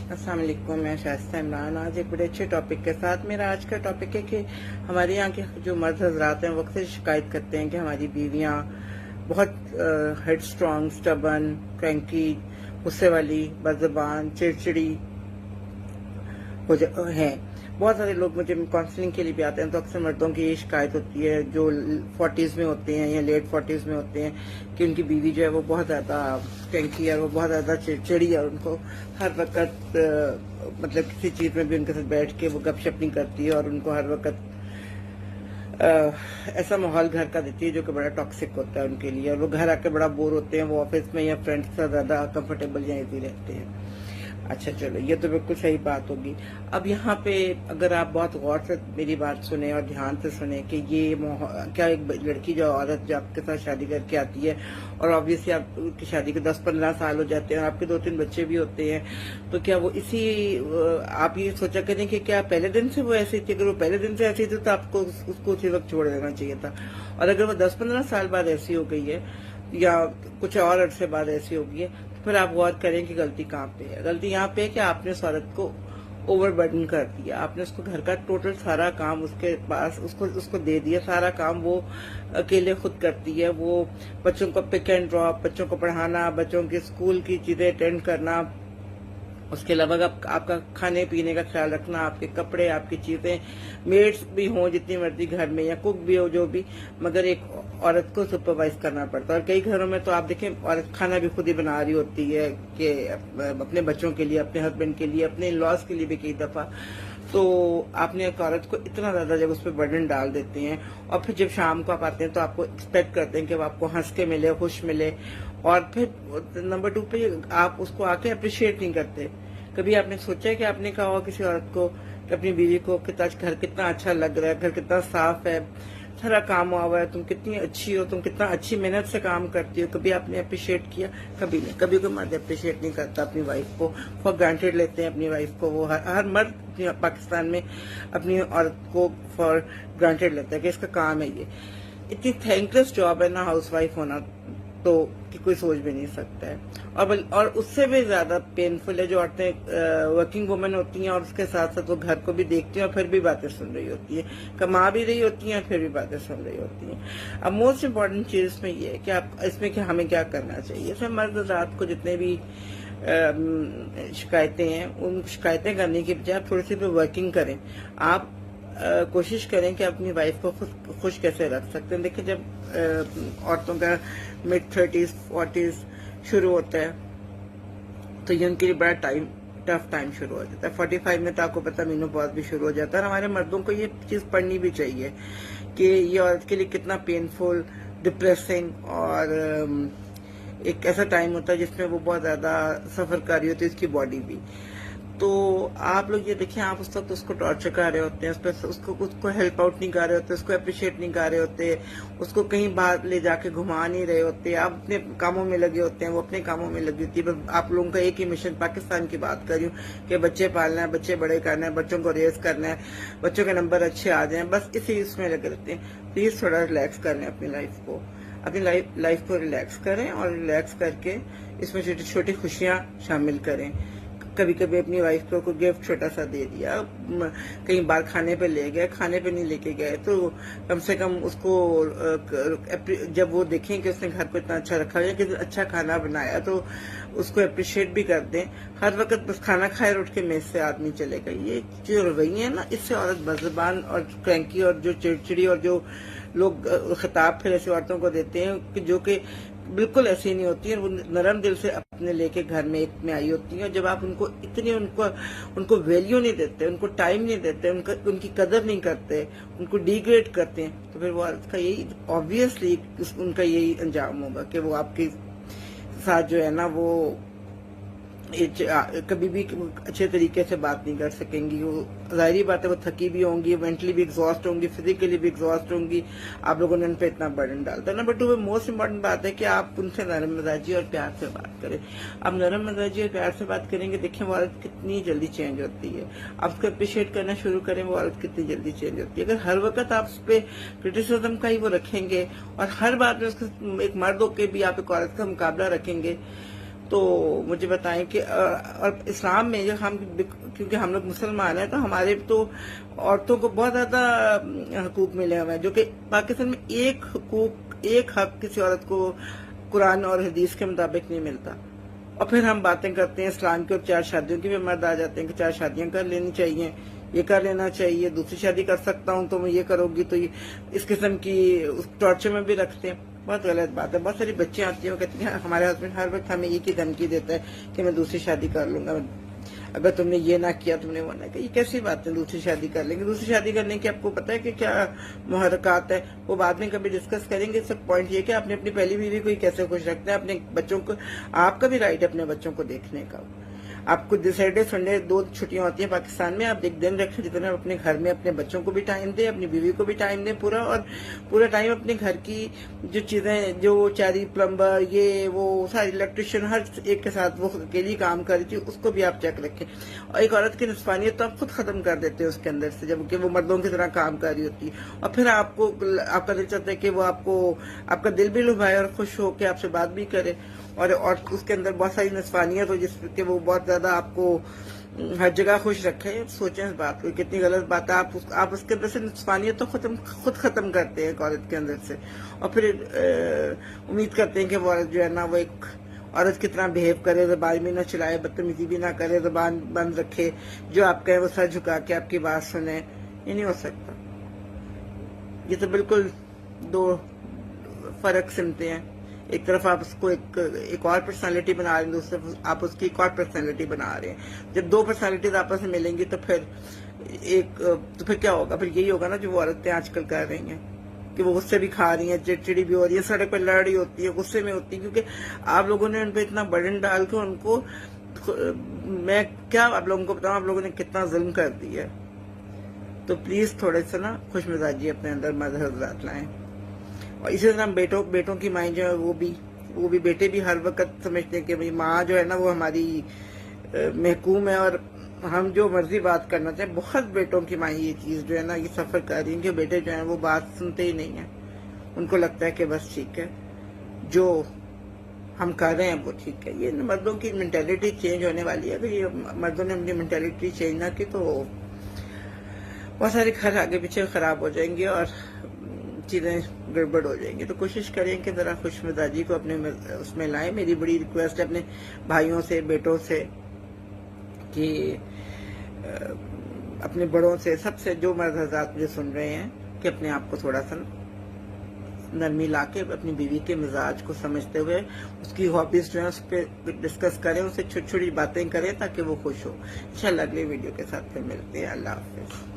अस्सलाम वालेकुम, मैं शाइस्ता इमरान आज एक बड़े अच्छे टॉपिक के साथ। मेरा आज का टॉपिक है कि हमारे यहाँ के जो मर्द हजरात हैं वो अक्सर शिकायत करते हैं कि हमारी बीवियाँ बहुत हेड स्ट्रॉन्ग, स्टबन, क्रैंकी, गुस्से वाली, बदज़बान, चिड़चिड़ी हैं। बहुत सारे लोग मुझे काउंसलिंग के लिए भी आते हैं तो अक्सर मर्दों की ये शिकायत होती है जो 40s में होते हैं या लेट 40s में होते हैं कि उनकी बीवी जो है वो बहुत ज़्यादा क्रैंकी है, वो बहुत ज़्यादा चिड़चिड़ी है और उनको हर वक्त मतलब किसी चीज़ में भी उनके साथ बैठ के वो गपशप नहीं करती है और उनको हर वक्त ऐसा माहौल घर का देती है जो कि बड़ा टॉक्सिक होता है उनके लिए, और वो घर आके बड़ा बोर होते हैं। वो ऑफिस में या फ्रेंड्स के साथ ज़्यादा कंफर्टेबल या इजी रहते हैं। अच्छा चलो, ये तो बिल्कुल सही बात होगी। अब यहाँ पे अगर आप बहुत गौर से मेरी बात सुने और ध्यान से सुने कि ये क्या एक लड़की जो औरत जो आपके साथ शादी करके आती है और ऑब्वियसली आपकी शादी के 10-15 साल हो जाते हैं और आपके 2-3 बच्चे भी होते हैं, तो क्या वो इसी आप ये सोचा करें कि क्या पहले दिन से वो ऐसी थी? अगर वो पहले दिन से ऐसी थी तो आपको उसको उसी वक्त छोड़ देना चाहिए था। और अगर वो 10-15 साल बाद ऐसी हो गई है या कुछ और अरसे बाद ऐसी हो गई है तो फिर आप गौर करें कि गलती कहाँ पे है। गलती यहाँ पे है कि आपने उस औरत को ओवरबर्डन कर दिया। आपने उसको घर का टोटल सारा काम उसके पास उसको दे दिया। सारा काम वो अकेले खुद करती है। वो बच्चों को पिक एंड ड्रॉप, बच्चों को पढ़ाना, बच्चों के स्कूल की चीजें अटेंड करना, उसके अलावा आपका खाने पीने का ख्याल रखना, आपके कपड़े, आपकी चीजें, मेड्स भी हों जितनी मर्जी घर में या कुक भी हो जो भी, मगर एक औरत को सुपरवाइज करना पड़ता है। और कई घरों में तो आप देखें औरत खाना भी खुद ही बना रही होती है कि अपने बच्चों के लिए, अपने हस्बैंड के लिए, अपने लॉस के लिए भी कई दफा। तो आपने एक औरत को इतना ज्यादा जब उस पर बर्डन डाल देते हैं और फिर जब शाम को आप आते हैं तो आपको एक्सपेक्ट करते हैं कि वो आपको हंस के मिले, खुश मिले, और फिर नंबर 2 पे आप उसको आके अप्रिशिएट नहीं करते। कभी आपने सोचा है कि आपने कहा हो किसी औरत को, कि अपनी बीवी को, कि आज घर कितना अच्छा लग रहा है, घर कितना साफ है, सारा काम हुआ है, तुम कितनी अच्छी हो, तुम कितना अच्छी मेहनत से काम करती हो? कभी आपने अप्रिशिएट किया? कभी नहीं। कभी कोई मर्द अप्रिशिएट नहीं करता अपनी वाइफ को, फॉर ग्रांटेड लेते हैं अपनी वाइफ को। वो हर मर्द पाकिस्तान में अपनी औरत को फॉर ग्रांटेड लेता है कि इसका काम है ये। इतनी थैंकलेस जॉब है ना हाउस वाइफ होना, तो कि कोई सोच भी नहीं सकता है। और उससे भी ज्यादा पेनफुल है जो औरतें वर्किंग वुमेन होती हैं और उसके साथ साथ वो घर को भी देखती हैं और फिर भी बातें सुन रही होती है, कमा भी रही होती हैं फिर भी बातें सुन रही होती हैं। अब मोस्ट इम्पोर्टेंट चीज इसमें ये है कि आप इसमें कि हमें क्या करना चाहिए। इसमें मर्द रात को जितने भी शिकायतें हैं उन शिकायतें करने की बजाय आप थोड़ी सी भी वर्किंग करें। आप कोशिश करें कि अपनी वाइफ को खुश कैसे रख सकते हैं। देखिए, जब औरतों का मिड 30s 40s शुरू होता है तो ये उनके लिए बड़ा टफ टाइम शुरू हो जाता है। 45 में तो आपको पता मेनोपॉज भी शुरू हो जाता है। और हमारे मर्दों को ये चीज पढ़नी भी चाहिए कि ये औरत के लिए कितना पेनफुल, डिप्रेसिंग और एक ऐसा टाइम होता है जिसमें वो बहुत ज्यादा सफर कर रही होती है, इसकी बॉडी भी। तो आप लोग ये देखिए, आप उस वक्त उसको टॉर्चर कर रहे होते हैं, उसको हेल्प आउट नहीं कर रहे होते, उसको अप्रिशिएट नहीं कर रहे होते, उसको कहीं बाहर ले जाके घुमा नहीं रहे होते। आप अपने कामों में लगे होते हैं, वो अपने कामों में लगी होती है। बस आप लोगों का एक ही मिशन, पाकिस्तान की बात कर रही हूँ, कि बच्चे पालना है, बच्चे बड़े करना है, बच्चों को रेस करना है, बच्चों के नंबर अच्छे आ जाए, बस इसी इसमें लगे रहते हैं। प्लीज थोड़ा रिलैक्स कर लें अपनी लाइफ को, अपनी लाइफ को रिलैक्स करें और रिलैक्स करके इसमें छोटी छोटी खुशियां शामिल करें। कभी कभी अपनी वाइफ को कोई गिफ्ट छोटा सा दे दिया, कहीं बाहर खाने पे ले गए, खाने पे नहीं लेके गए तो कम से कम उसको जब वो देखें कि उसने घर को इतना अच्छा रखा है, कि अच्छा खाना बनाया, तो उसको अप्रिशिएट भी कर दें। हर वक्त बस खाना खाए और उठ के मेज से आदमी चलेगा, ये जो रवैया है ना, इससे औरत बदज़बान और क्रैंकी और जो चिड़चिड़ी और जो लोग खिताब फिर ऐसी औरतों को देते हैं कि जो कि बिल्कुल ऐसी नहीं होती है। वो नरम दिल से अपने लेके घर में एक में आई होती है। जब आप उनको वैल्यू नहीं देते, उनको टाइम नहीं देते, उनकी कदर नहीं करते, उनको डिग्रेड करते हैं, तो फिर वो का यही ऑब्वियसली उनका यही अंजाम होगा कि वो आपके साथ जो है ना वो कभी भी अच्छे तरीके से बात नहीं कर सकेंगी। वो जाहिर बात है वो थकी भी होंगी, मेंटली भी एग्जॉस्ट होंगी, फिजिकली भी एग्जॉस्ट होंगी। आप लोगों ने उन पर इतना बर्डन डालता है। नंबर 2 पे मोस्ट इम्पोर्टेंट बात है कि आप उनसे नरम मिजाजी और प्यार से बात करें। आप नरम मिजाजी और प्यार से बात करेंगे, देखें वो औरत कितनी जल्दी चेंज होती है। आप उसको अप्रिशिएट करना शुरू करें, वो औरत कितनी जल्दी चेंज होती है। अगर हर वक्त आप उस पर क्रिटिसिज्म का ही वो रखेंगे और हर बात में उसके एक मर्द होकर भी आप एक औरत का मुकाबला रखेंगे, تو مجھے بتائیں کہ اور اسلام میں جو کیونکہ ہم لوگ مسلمان ہیں تو ہمارے تو عورتوں کو بہت زیادہ حقوق ملے ہوئے ہیں، جو کہ پاکستان میں ایک حق کسی عورت کو قرآن اور حدیث کے مطابق نہیں ملتا۔ اور پھر ہم باتیں کرتے ہیں اسلام کی اور 4 شادیوں کی بھی، مرد آ جاتے ہیں کہ 4 شادیاں کر لینی چاہیے، یہ کر لینا چاہیے، دوسری شادی کر سکتا ہوں تو میں یہ کروں گی، تو اس قسم کی ٹارچر میں بھی رکھتے ہیں۔ بہت غلط بات ہے۔ بہت ساری بچیاں آتی ہیں وہ کہتی ہیں ہمارے ہسبینڈ ہر وقت ہمیں یہ کی دھمکی دیتا ہے کہ میں دوسری شادی کر لوں گا، اگر تم نے یہ نہ کیا، تم نے وہ نہ کیا۔ یہ کیسی بات ہے دوسری شادی کر لیں گے؟ دوسری شادی کرنے کی آپ کو پتہ ہے کہ کیا محرکات ہے، وہ بعد میں کبھی ڈسکس کریں گے۔ سب پوائنٹ یہ کہ آپ نے اپنی پہلی بیوی کو کیسے خوش رکھنا ہے، اپنے بچوں کو، آپ کا بھی رائٹ ہے اپنے بچوں کو دیکھنے کا۔ آپ کو سیٹرڈے سنڈے 2 چھٹیاں ہوتی ہیں پاکستان میں، آپ ایک دن رکھیں جتنا اپنے گھر میں اپنے بچوں کو بھی ٹائم دیں، اپنی بیوی کو بھی ٹائم دیں پورا، اور پورا ٹائم اپنے گھر کی جو چیزیں، جو چاری پلمبر، یہ وہ سارے الیکٹریشین، ہر ایک کے ساتھ وہ اکیلی کام کر رہی تھی، اس کو بھی آپ چیک رکھیں۔ اور ایک عورت کی نسوانیت تو آپ خود ختم کر دیتے ہیں اس کے اندر سے، جبکہ وہ مردوں کی طرح کام کر رہی ہوتی ہے، اور پھر آپ کا دل چاہتا ہے کہ وہ آپ کا دل بھی لبھائے اور خوش ہو کے آپ سے بات بھی کرے، اور اس کے اندر بہت ساری نسوانیت ہو جس کہ وہ بہت زیادہ آپ کو ہر جگہ خوش رکھے۔ سوچیں اس بات کو، کتنی غلط بات ہے۔ آپ اس کے اندر سے نسوانیت تو خود ختم کرتے ہیں ایک عورت کے اندر سے، اور پھر امید کرتے ہیں کہ وہ عورت جو ہے نا وہ ایک عورت کی طرح بہیو کرے، زبان بھی نہ چلائے، بدتمیزی بھی نہ کرے، زبان بند رکھے، جو آپ کہیں وہ سر جھکا کے آپ کی بات سنے۔ یہ نہیں ہو سکتا۔ یہ تو بالکل 2 فرق سمتے ہیں۔ ایک طرف آپ اس کو ایک اور پرسنالٹی بنا رہے ہیں، دوسری طرف آپ اس کی ایک اور پرسنالٹی بنا رہے ہیں۔ جب 2 پرسنالٹیز آپس میں ملیں گی تو پھر کیا ہوگا؟ پھر یہی ہوگا نا جو وہ عورتیں آج کل کر رہی ہیں، کہ وہ غصے بھی کھا رہی ہیں، چڑچڑی بھی ہو رہی ہے، سڑک پہ لڑ رہی ہوتی ہے، غصے میں ہوتی ہے، کیونکہ آپ لوگوں نے ان پہ اتنا برڈن ڈال کے ان کو، میں کیا آپ لوگوں کو بتاؤں، آپ لوگوں نے کتنا ظلم کر دیا ہے۔ تو پلیز تھوڑے سے نا خوش مزاجی اپنے اندر مرد حضرات لائیں۔ اور اسی طرح بیٹوں کی مائیں جو ہے وہ بھی بیٹے بھی ہر وقت سمجھتے ہیں کہ ماں جو ہے نا وہ ہماری محکوم ہے، اور ہم جو مرضی بات کرنا چاہیں۔ بہت بیٹوں کی مائیں یہ چیز جو ہے نا یہ سفر کر رہی ہیں کہ بیٹے جو ہیں وہ بات سنتے ہی نہیں ہیں، ان کو لگتا ہے کہ بس ٹھیک ہے جو ہم کر رہے ہیں وہ ٹھیک ہے۔ یہ مردوں کی مینٹیلٹی چینج ہونے والی ہے۔ اگر یہ مردوں نے اپنی مینٹیلٹی چینج نہ کی تو بہت سارے گھر آگے پیچھے خراب ہو جائیں گے اور چیزیں گڑبڑ ہو جائیں گی۔ تو کوشش کریں کہ ذرا خوش مزاجی کو اپنے اس میں لائیں۔ میری بڑی ریکویسٹ ہے اپنے بھائیوں سے، بیٹوں سے، کہ اپنے بڑوں سے، سب سے، جو مرد حضرات مجھے سن رہے ہیں، کہ اپنے آپ کو تھوڑا سا نرمی لا کے اپنی بیوی کے مزاج کو سمجھتے ہوئے اس کی ہابیز جو ہیں اس پہ ڈسکس کریں، اسے چھوٹی چھوٹی باتیں کریں تاکہ وہ خوش ہو۔ انشاءاللہ اگلے ویڈیو کے ساتھ پھر ملتے ہیں۔ اللہ حافظ۔